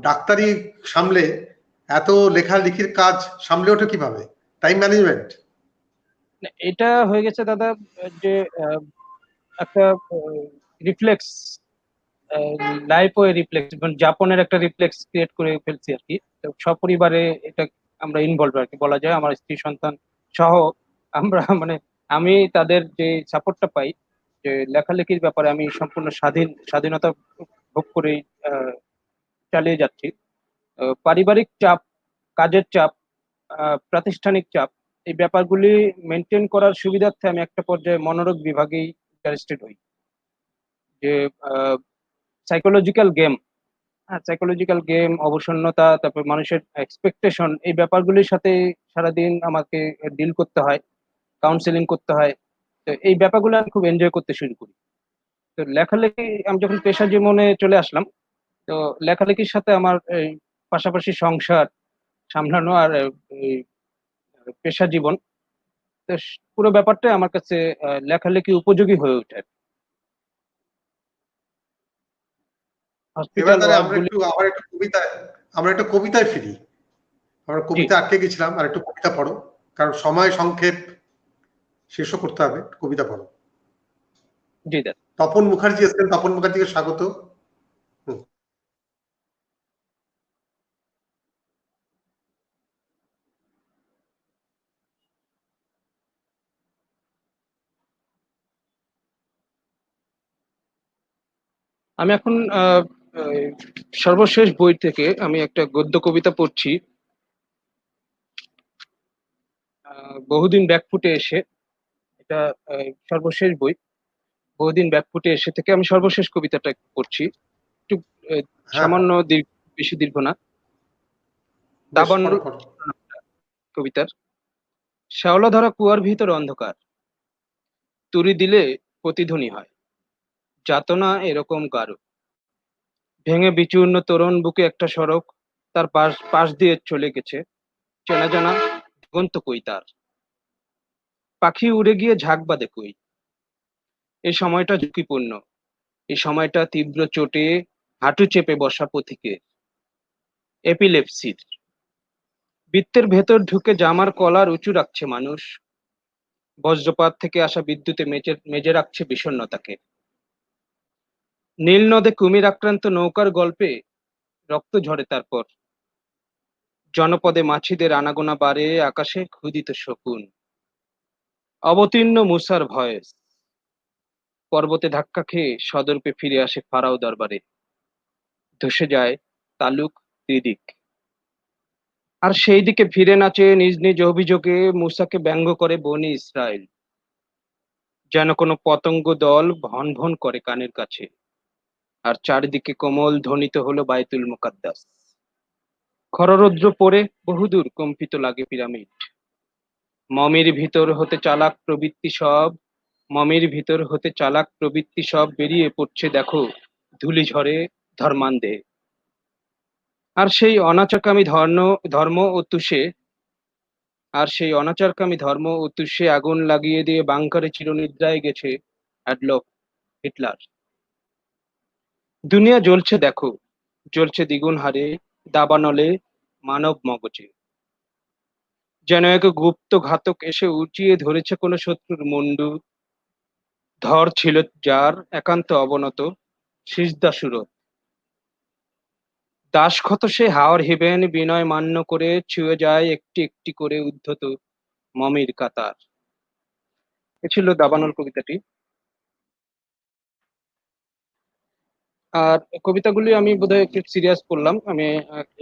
Speaker 1: ডাক্তারি সামলে এত লেখালেখির কাজ সামলে ওঠে কিভাবে? Time management?
Speaker 2: এটা হয়ে গেছে দাদা, যে আহ, একটা রিফ্লেক্স লাইফও রিফ্লেক্স মানে যাপনের একটা রিফ্লেক্স ক্রিয়েট করে ফেলছি আর কি। তো সপরিবারে এটা আমরা ইনভলভ আর কি বলা যায়, আমার স্ত্রী সন্তান সহ আমরা মানে আমি তাদের যে সাপোর্টটা পাই, যে লেখালেখির ব্যাপারে আমি সম্পূর্ণ স্বাধীনতা ভোগ করেই চালিয়ে যাচ্ছি। পারিবারিক চাপ, কাজের চাপ, প্রাতিষ্ঠানিক চাপ, এই ব্যাপারগুলি মেনটেন করার সুবিধার্থে আমি একটা পর্যায়ে মনোরোগ বিভাগেই ইন্টারেস্টেড হই। যে সাইকোলজিক্যাল গেম, হ্যাঁ সাইকোলজিক্যাল গেম, অবসন্নতা, তারপর মানুষের এক্সপেকটেশন, এই ব্যাপারগুলির সাথে সারাদিন আমাকে ডিল করতে হয়, কাউন্সেলিং করতে হয়। তো এই ব্যাপারগুলো আমি খুব এনজয় করতে শুরু করি। তো লেখালেখি আমি যখন পেশা জীবনে চলে আসলাম, তো লেখালেখির সাথে আমার এই পাশাপাশি সংসার সামলানো আর এই পেশা জীবন, তো পুরো ব্যাপারটা আমার কাছে লেখালেখি উপযোগী হয়ে ওঠে।
Speaker 1: এবার
Speaker 2: হসপিটাল
Speaker 1: তাহলে
Speaker 2: ওয়ার্ক গুলি।
Speaker 1: আমরা একটু কবিতায় ফিরি। আমরা
Speaker 2: জি,
Speaker 1: কবিতা আটকে গেছিলাম, আর একটু কবিতা পড়ো, কারণ সময় সংক্ষেপ, শেষও করতে হবে। কবিতা পড়ো।
Speaker 2: জি দাদা।
Speaker 1: তপন মুখার্জি এসেছেন, তপন মুখার্জিকে স্বাগত। হুম।
Speaker 2: আমি এখন এই সর্বশেষ বই থেকে আমি একটা গদ্য কবিতা পড়ছি, বহুদিন ব্যাকফুটে এসে। এটা সর্বশেষ বই, বহুদিন ব্যাকফুটে এসে থেকে আমি সর্বশেষ কবিতাটা একটু পড়ছি। একটু আহ,
Speaker 1: হ্যাঁ, হ্যাঁ,
Speaker 2: সামান্য দীর্ঘ, বেশি দীর্ঘ না।
Speaker 1: বেশ,
Speaker 2: দাবানল
Speaker 1: পড়ো পড়ো।
Speaker 2: কবিতার। শ্যাওলা ধরা কুয়ার ভিতর অন্ধকার, তুড়ি দিলে প্রতিধ্বনি হয়, যাতনা এরকম গাঢ়। ভেঙে বিচূর্ণ তরুণ বুকে একটা সড়ক, তার পাশ পাশ দিয়ে চলে গেছে চেনা জানা দিগন্ত কই তার। পাখি উড়ে গিয়ে ঝাঁক বাঁধে কই। এই সময়টা ঝুঁকিপূর্ণ, এই সময়টা তীব্র চোটে হাঁটু চেপে বসা পথিকে, এপিলেপসির। বৃত্তের ভেতর ঢুকে জামার কলার উঁচু রাখছে মানুষ, বজ্রপাত থেকে আসা বিদ্যুতে মেজে মেজে রাখছে বিষণ্ণতাকে। নীল নদে কুমির আক্রান্ত নৌকার গল্পে রক্ত ঝরে তারপর, জনপদে মাছিদের আনাগোনা বাড়ে, আকাশে ক্ষুধিত শকুন। অবতীর্ণ মুসার ভয়েস, পর্বতে ধাক্কা খেয়ে সদর্পে ফিরে আসে ফারাও দরবারে, ধসে যায় তালুক দিদিক। আর সেই দিকে ফিরে নাচে নিজ নিজ অভিযোগে মুসাকে ব্যঙ্গ করে বনি ইসরায়েল, যেন কোনো পতঙ্গ দল ভন ভন করে কানের কাছে। আর চারিদিকে কোমল ধ্বনিত হলো বাইতুল মুকাদ্দাস। খররৌদ্র পড়ে বহুদূর কম্পিত লাগে পিরামিড। মমির ভিতর হতে চালাক প্রবৃত্তি সব, মমির ভিতর হতে চালাক প্রবৃত্তি সব বেরিয়ে পড়ছে দেখো ধূলি ঝড়ে ধর্মান্ধে। আর সেই অনাচারকামী ধর্ম ও তুষে আর সেই অনাচারকামী ধর্ম ও তুষে আগুন লাগিয়ে দিয়ে বাংকারে চিরনিদ্রায় গেছে অ্যাডলফ হিটলার। দুনিয়া জ্বলছে দেখো, জ্বলছে দ্বিগুণ হারে, দাবানলে, মানব মগজে। যেন এক গুপ্ত ঘাতক এসে উঁচিয়ে ধরেছে কোনো শত্রুর মুন্ডু। ধর ছিল যার একান্ত অবনত, সিজদা সুরত। দাসক্ষত সে হাওর হেবেন বিনয় মান্য করে ছুঁয়ে যায় একটি একটি করে উদ্ধত মমির কাতার। এ ছিল দাবানল কবিতাটি। আর কবিতাগুলি আমি বোধহয় একটু সিরিয়াস করলাম। আমি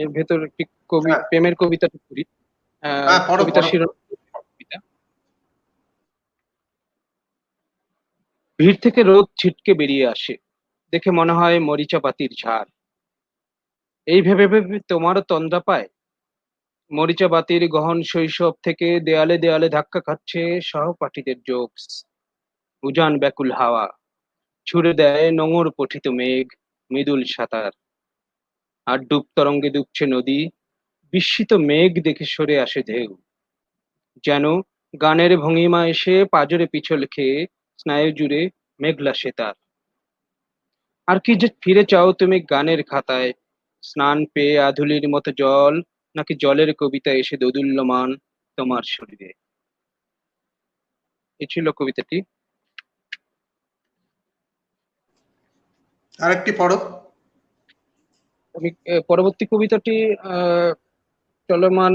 Speaker 2: এর ভেতর একটি
Speaker 1: হ্যাঁ,
Speaker 2: প্রেমের কবিতা করি।
Speaker 1: হ্যাঁ, পড়ো
Speaker 2: কবিতার
Speaker 1: পড়ো।
Speaker 2: শিরোনাম কবিতা। ভিড় থেকে রোদ ছিটকে বেরিয়ে আসে, দেখে মনে হয় মরিচা পাতির ঝাড়। এই ভেবে ভেবে তোমারও তন্দ্রা পায়, মরিচা বাতির গহন শৈশব থেকে দেয়ালে দেয়ালে ধাক্কা খাচ্ছে সহপাঠীদের জোকস। উজান ব্যাকুল হাওয়া ছুড়ে দেয় নোঙর পঠিত মেঘ, মৃদুল সাঁতার। আর ডুব তরঙ্গে ডুবছে নদী, বিস্মিত মেঘ দেখে সরে আসে ঢেউ, যেন গানের ভঙ্গিমা এসে পাজরে পিছল খেয়ে স্নায়ু জুড়ে মেঘলা সেতার। আর কি যে ফিরে চাও তুমি গানের খাতায়, স্নান পেয়ে আধুলির মতো জল, নাকি জলের কবিতা এসে দোদুল্যমান তোমার শরীরে। এ ছিল কবিতাটি।
Speaker 1: আরেকটি পড়ো।
Speaker 2: আমি পরবর্তী কবিতাটি চলমান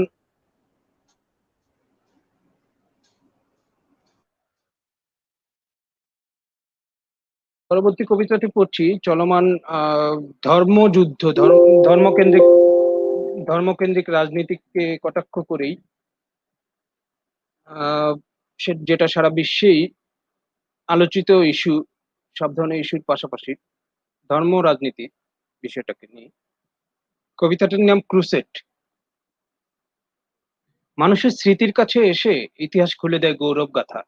Speaker 2: পরবর্তী কবিতাটি পড়ছি চলমান ধর্মযুদ্ধ ধর্মকেন্দ্রিক ধর্মকেন্দ্রিক রাজনীতিকে কটাক্ষ করেই আহ, যেটা সারা বিশ্বেই আলোচিত ইস্যু, সব ধরনের ইস্যুর পাশাপাশি ধর্ম রাজনীতি বিষয়টাকে নিয়ে। কবিতাটির নাম ক্রুসেড। মানুষের স্মৃতির কাছে এসে ইতিহাস খুলে দেয় গৌরব গাথা।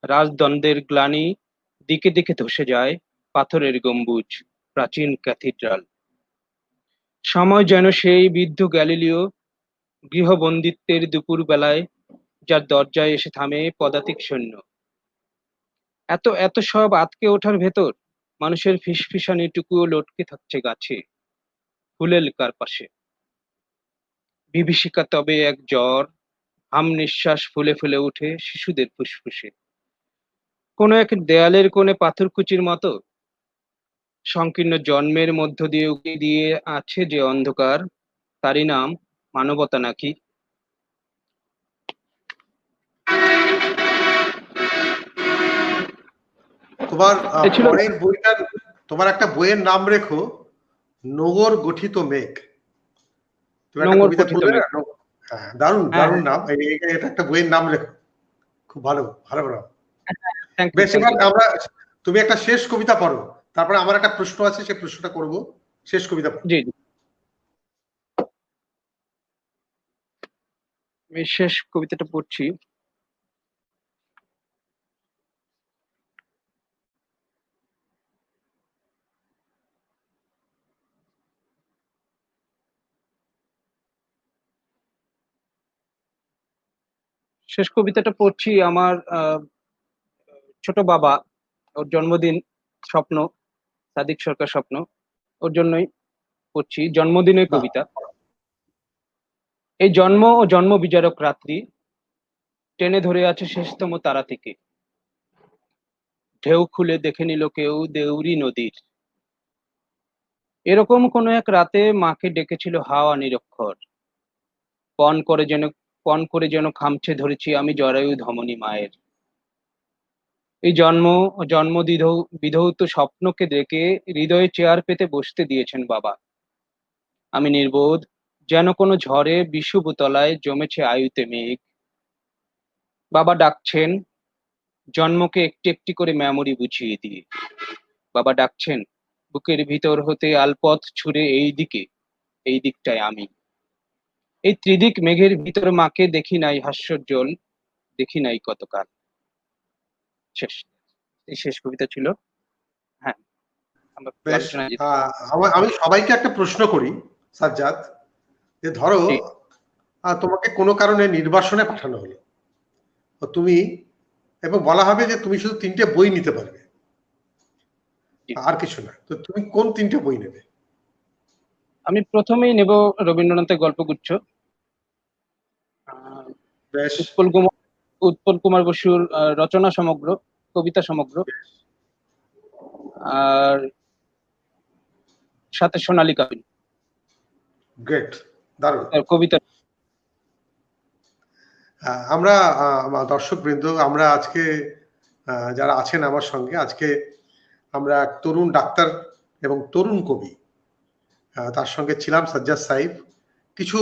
Speaker 2: রাজদ্বন্দ্বের গ্লানি দিকে দিকে ধসে যায় পাথরের গম্বুজ, প্রাচীন ক্যাথিড্রাল। সময় যেন সেই বৃদ্ধ গ্যালিলিও, গৃহবন্দিত্বের দুপুর বেলায়, যার দরজায় এসে থামে পদাতিক সৈন্য। এত এত সব আটকে ওঠার ভেতর মানুষের ফিসফিসানিটুকুও লটকে থাকছে গাছে, ফুলের কার্পাসে। বিভীষিকা তবে এক জ্বর, হাম নিঃশ্বাস ফুলে ফুলে উঠে শিশুদের ফুসফুসে। কোনো এক দেয়ালের কোণে পাথরকুচির মতো সংকীর্ণ জন্মের মধ্য দিয়ে উকি দিয়ে আছে যে অন্ধকার, তারই নাম মানবতা নাকি?
Speaker 1: তোমার
Speaker 2: এ ছিল
Speaker 1: পরের বইটার, তোমার একটা বইয়ের নাম রেখো নগর গঠিত মেঘ। তুমি একটা
Speaker 2: নোংর
Speaker 1: কবিতা
Speaker 2: পঠিত
Speaker 1: বললে
Speaker 2: মেঘ।
Speaker 1: না, হ্যাঁ, দারুণ
Speaker 2: হ্যাঁ,
Speaker 1: দারুণ
Speaker 2: হ্যাঁ,
Speaker 1: নাম। এটা একটা বইয়ের নাম রেখো, খুব ভালো, ভালো নাম।
Speaker 2: থ্যাংক ইউ,
Speaker 1: বেশ,
Speaker 2: থ্যাংক
Speaker 1: এবার
Speaker 2: ইউ।
Speaker 1: আমরা, তুমি একটা শেষ কবিতা পড়ো, তারপরে আমার একটা প্রশ্ন আছে, সেই প্রশ্নটা করব। শেষ কবিতা পড়ো।
Speaker 2: জি, জি। আমি শেষ কবিতাটা পড়ছি। শেষ কবিতাটা পড়ছি আমার ছোট বাবা, ওর জন্মদিন স্বপ্ন, সাদিক সরকার স্বপ্ন, ওর জন্যই পড়ছি জন্মদিনের
Speaker 1: বাহ,
Speaker 2: কবিতা। এই জন্ম ও জন্ম বিজারক রাত্রি টেনে ধরে আছে শেষতম তারা থেকে। ঢেউ খুলে দেখে নিল কেউ দেউরি নদীর। এরকম কোনো এক রাতে মাকে ডেকেছিল হাওয়া নিরক্ষর। পণ করে যেন পণ করে যেন খামছে ধরেছি আমি জরায়ু ধমনী মায়ের। এই জন্ম ও জন্ম বিধৌত স্বপ্নকে ডেকে হৃদয়ে চেয়ার পেতে বসতে দিয়েছেন বাবা। আমি নির্বোধ, যেন কোনো ঝড়ে বিষুব তলায় জমেছে আয়ুতে মেঘ। বাবা ডাকছেন জন্মকে একটি একটি করে মেমরি বুঝিয়ে দিয়ে। বাবা ডাকছেন বুকের ভিতর হতে আলপথ ছুঁড়ে এই দিকে, এই দিকটায় আমি। এই ত্রিদিক মেঘের ভিতর মাকে দেখি নাই হাস্যোজ্জ্বল, দেখি নাই কতকাল। শেষ। এই শেষ কবিতা ছিল। হ্যাঁ, আমরা
Speaker 1: বেশ।
Speaker 2: আলোচনায় যেতে
Speaker 1: আমি সবাইকে একটা প্রশ্ন করি, সাজ্জাদ, যে ধরো
Speaker 2: জি,
Speaker 1: তোমাকে কোনো কারণে নির্বাসনে পাঠানো হলো, তো তুমি, এবং বলা হবে যে তুমি শুধু 3টে বই নিতে পারবে,
Speaker 2: জি।
Speaker 1: আর কিছু না, তো তুমি কোন 3টে বই নেবে?
Speaker 2: আমি প্রথমেই নেব রবীন্দ্রনাথের গল্পগুচ্ছ, আহ,
Speaker 1: বেশ।
Speaker 2: উৎপল কুমার উৎপল কুমার বসুর রচনা সমগ্র, কবিতা সমগ্র, আর সাথে সোনালী কাবিন
Speaker 1: গ্রেট, দারুণ।
Speaker 2: তার কবিতা।
Speaker 1: আমরা দর্শক বৃন্দ, আমরা আজকে যারা আছেন আমার সঙ্গে, আজকে আমরা এক তরুণ ডাক্তার এবং তরুণ কবি, তার সঙ্গে ছিলাম সাজ্জাদ সাইফ। কিছু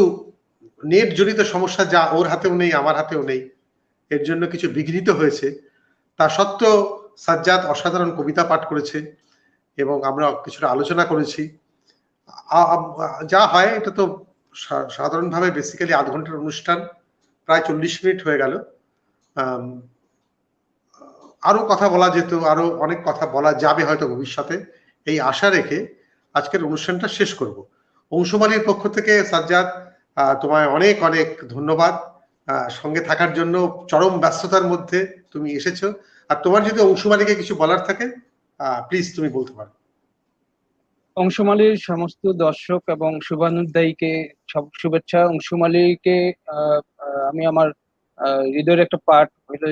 Speaker 1: নেট জনিত সমস্যা, যা ওর হাতেও নেই আমার হাতেও নেই, এর জন্য কিছু বিঘ্নিত হয়েছে। তা সত্ত্বেও সাজ্জাদ অসাধারণ কবিতা পাঠ করেছে এবং আমরা কিছুটা আলোচনা করেছি। যা হয় এটা তো সাধারণভাবে বেসিক্যালি আধ ঘন্টার অনুষ্ঠান, প্রায় 40 মিনিট হয়ে গেল। আরো কথা বলা যেত, আরো অনেক কথা বলা যাবে হয়তো ভবিষ্যতে, এই আশা রেখে আজকের অনুষ্ঠানটা শেষ করব। অংশুমালীর পক্ষ থেকে সাজ্জাদ, তোমায় অনেক অনেক ধন্যবাদ সঙ্গে থাকার জন্য। চরম ব্যস্ততার মধ্যে তুমি এসেছো, আর তোমার যদি অংশুমালীকে কিছু বলার থাকে প্লিজ তুমি বলতে পারো।
Speaker 2: অংশুমালীর সমস্ত দর্শক এবং শুভানুধ্যায়ীকে সব শুভেচ্ছা। অংশুমালীকে আমি আমার হৃদয়ের একটা পার্ট হইলে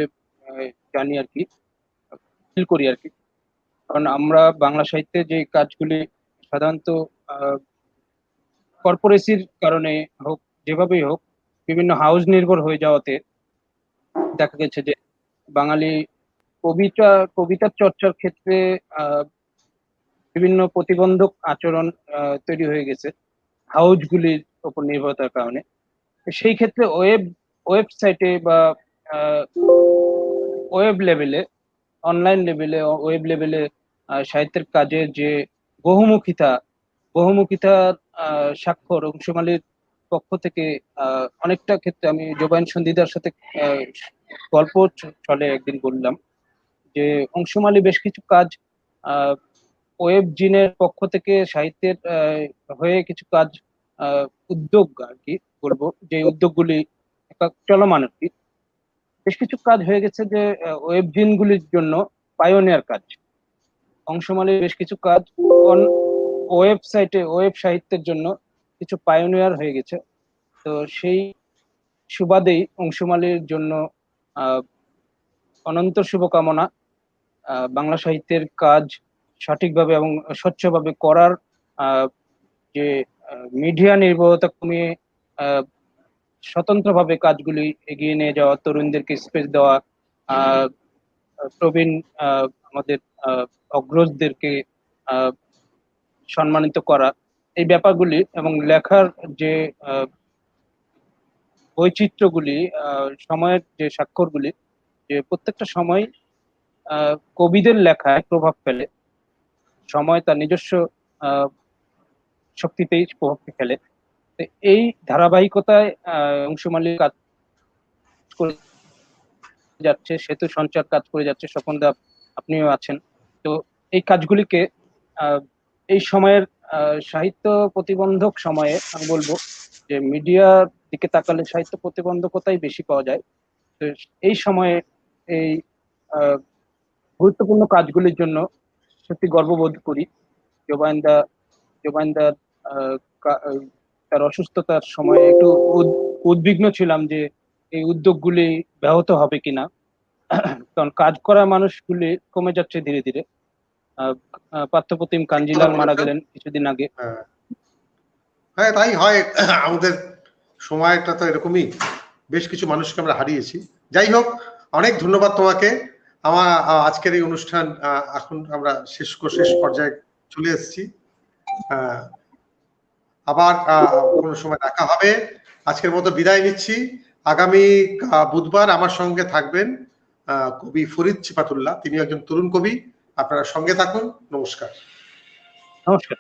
Speaker 2: জানি আর কি, ফিল করি আর কি। কারণ আমরা বাংলা সাহিত্যে যে কাজগুলি সাধারণত কর্পোরেসির কারণে হোক, যেভাবেই হোক, বিভিন্ন হাউস নির্ভর হয়ে যাওয়াতে দেখা গেছে যে বাঙালি কবিতার চর্চার ক্ষেত্রে বিভিন্ন প্রতিবন্ধক আচরণ তৈরি হয়ে গেছে হাউসগুলির উপর নির্ভরতার কারণে। সেই ক্ষেত্রে ওয়েবসাইটে বা ওয়েব লেভেলে, অনলাইন লেভেলে, ওয়েব লেভেলে সাহিত্যের কাজের যে বহুমুখিতার স্বাক্ষর অংশুমালীর পক্ষ থেকে অনেকটা ক্ষেত্রে আমি জোবাইন সন্ধিদার সাথে গল্প চলে একদিন বললাম যে অংশুমালী বেশ কিছু কাজ ওয়েব জিনের পক্ষ থেকে সাহিত্যের হয়ে কিছু কাজ উদ্যোগ আর কি বলবো, যে উদ্যোগগুলি চলমান আর কি। বেশ কিছু কাজ হয়ে গেছে যে ওয়েব জিনগুলির জন্য পায়োনিয়ার কাজ। অংশমালীর বেশ কিছু কাজ ওয়েবসাইটে ওয়েব সাহিত্যের জন্য কিছু পায়োনিয়ার হয়ে গেছে। তো সেই সুবাদেই অংশুমালীর জন্য অনন্ত শুভকামনা। বাংলা সাহিত্যের কাজ সঠিকভাবে এবং স্বচ্ছভাবে করার যে মিডিয়া নির্ভরতা কমিয়ে স্বতন্ত্রভাবে কাজগুলি এগিয়ে নিয়ে যাওয়া, তরুণদেরকে স্পেস দেওয়া, প্রবীণ আমাদের অগ্রজদেরকে সম্মানিত করা, এই ব্যাপারগুলি এবং লেখার যে বৈচিত্র্যগুলি, সময়ের যে স্বাক্ষরগুলি, যে প্রত্যেকটা সময় কবিদের লেখায় প্রভাব ফেলে, সময় তার নিজস্ব শক্তিতেই প্রভাব ফেলে। এই ধারাবাহিকতায় অংশুমালী কাজ করে যাচ্ছে, সেতু সঞ্চার কাজ করে যাচ্ছে, স্বপনদা আপনিও আছেন। তো এই কাজগুলিকে এই সময়ের সাহিত্য প্রতিবন্ধক সময়ে আমি বলবো যে মিডিয়ার দিকে তাকালে সাহিত্য প্রতিবন্ধকতাই বেশি পাওয়া যায়। তো এই সময়ে এই গুরুত্বপূর্ণ কাজগুলির জন্য সত্যি গর্ববোধ করি। জোবাইনদা তার অসুস্থতার সময় একটু উদ্বিগ্ন ছিলাম যে এই উদ্যোগগুলি ব্যাহত হবে কিনা, কারণ কাজ করা মানুষগুলি কমে যাচ্ছে ধীরে ধীরে। পার্থপ্রতিম কাঞ্জিলাল মারা গেলেন কিছুদিন আগে।
Speaker 1: হ্যাঁ তাই হয়, আমাদের সময়টা তো এরকমই, বেশ কিছু মানুষকে আমরা হারিয়েছি। যাই হোক, অনেক ধন্যবাদ তোমাকে। আমার আজকের এই অনুষ্ঠান এখন আমরা শেষ পর্যায়ে চলে এসেছি। আবার কোনো সময় দেখা হবে। আজকের মতো বিদায় নিচ্ছি। আগামী বুধবার আমার সঙ্গে থাকবেন কবি ফরিদ সিফাতুল্লাহ, তিনি একজন তরুণ কবি। আপনারা সঙ্গে থাকুন। নমস্কার।
Speaker 2: নমস্কার।